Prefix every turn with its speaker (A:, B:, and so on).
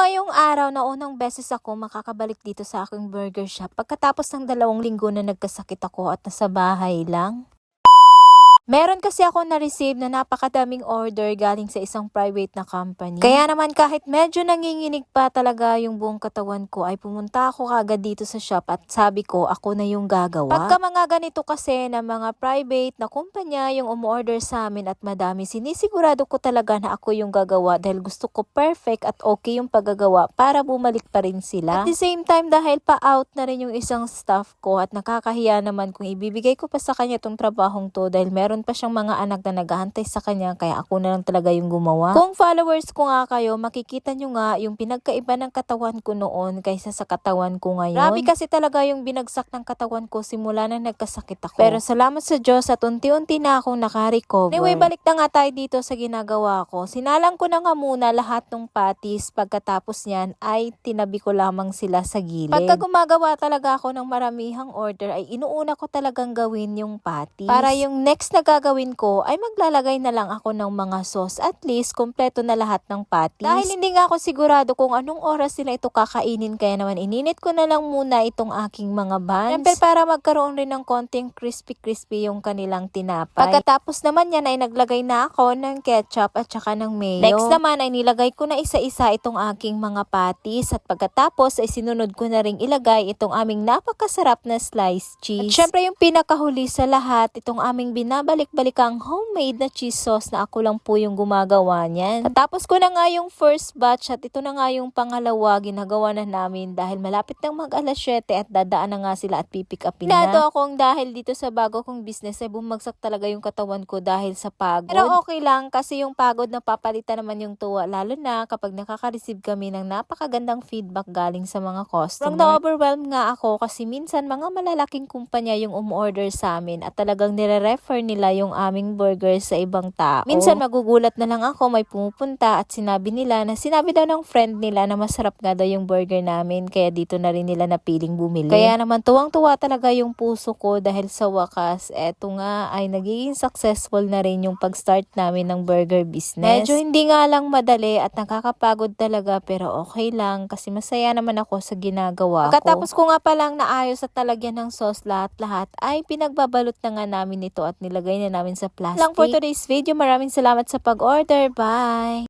A: ngayong araw na unang beses ako makakabalik dito sa aking burger shop pagkatapos ng 2 linggo na nagkasakit ako at nasa bahay lang. Meron kasi ako na-receive na napakadaming order galing sa isang private na company. Kaya naman kahit medyo nanginginig pa talaga yung buong katawan ko ay pumunta ako kagad dito sa shop at sabi ko ako na yung gagawa. Pagka mga ganito kasi na mga private na kumpanya yung umorder sa amin at madami, sinisigurado ko talaga na ako yung gagawa dahil gusto ko perfect at okay yung paggagawa para bumalik pa rin sila. At the same time dahil pa-out na rin yung isang staff ko at nakakahiya naman kung ibibigay ko pa sa kanya tong trabahong to dahil meron pa siyang mga anak na naghahantay sa kanya kaya ako na lang talaga yung gumawa. Kung followers ko nga kayo, makikita nyo nga yung pinagkaiba ng katawan ko noon kaysa sa katawan ko ngayon. Grabe kasi talaga yung binagsak ng katawan ko simula na nagkasakit ako. Pero salamat sa Diyos at unti-unti na akong nakarecover. Anyway, balik na nga tayo dito sa ginagawa ko. Sinalang ko na nga muna lahat ng patties. Pagkatapos niyan ay tinabi ko lamang sila sa gilid. Pagka gumagawa talaga ako ng maramihang order ay inuuna ko talagang gawin yung patties. Para yung next na gagawin ko ay maglalagay na lang ako ng mga sauce. At least, kompleto na lahat ng patties. Dahil hindi nga ako sigurado kung anong oras nila ito kakainin, kaya naman ininit ko na lang muna itong aking mga buns. Siyempre, para magkaroon rin ng konting crispy-crispy yung kanilang tinapay. Pagkatapos naman yan ay naglagay na ako ng ketchup at saka ng mayo. Next naman ay nilagay ko na isa-isa itong aking mga patties. At pagkatapos ay sinunod ko na ring ilagay itong aming napakasarap na sliced cheese. At syempre yung pinakahuli sa lahat, itong aming binabalik-balikang homemade na cheese sauce na ako lang po yung gumagawa niyan. Tapos ko na nga yung first batch at ito na nga yung pangalawa ginagawa na namin dahil malapit nang mag-alas 7 at dadaan na nga sila at pipick upin na. Pinado akong dahil dito sa bago kong business ay bumagsak talaga yung katawan ko dahil sa pagod. Pero okay lang kasi yung pagod na papalitan naman yung tuwa lalo na kapag nakaka-receive kami ng napakagandang feedback galing sa mga customer. Na-overwhelmed nga ako kasi minsan mga malalaking kumpanya yung umorder sa amin at talagang nire-refer nila yung aming burger sa ibang tao. Minsan magugulat na lang ako may pumupunta at sinabi daw ng friend nila na masarap nga daw yung burger namin kaya dito na rin nila napiling bumili. Kaya naman tuwang-tuwa talaga yung puso ko dahil sa wakas eto nga ay nagiging successful na rin yung pag-start namin ng burger business. Medyo hindi nga lang madali at nakakapagod talaga pero okay lang kasi masaya naman ako sa ginagawa ko. Pagkatapos ko nga palang naayos at talagyan ng sauce lahat-lahat ay pinagbabalot na nga namin ito at nilagay na namin sa plastic. Lang for today's video. Maraming salamat sa pag-order. Bye!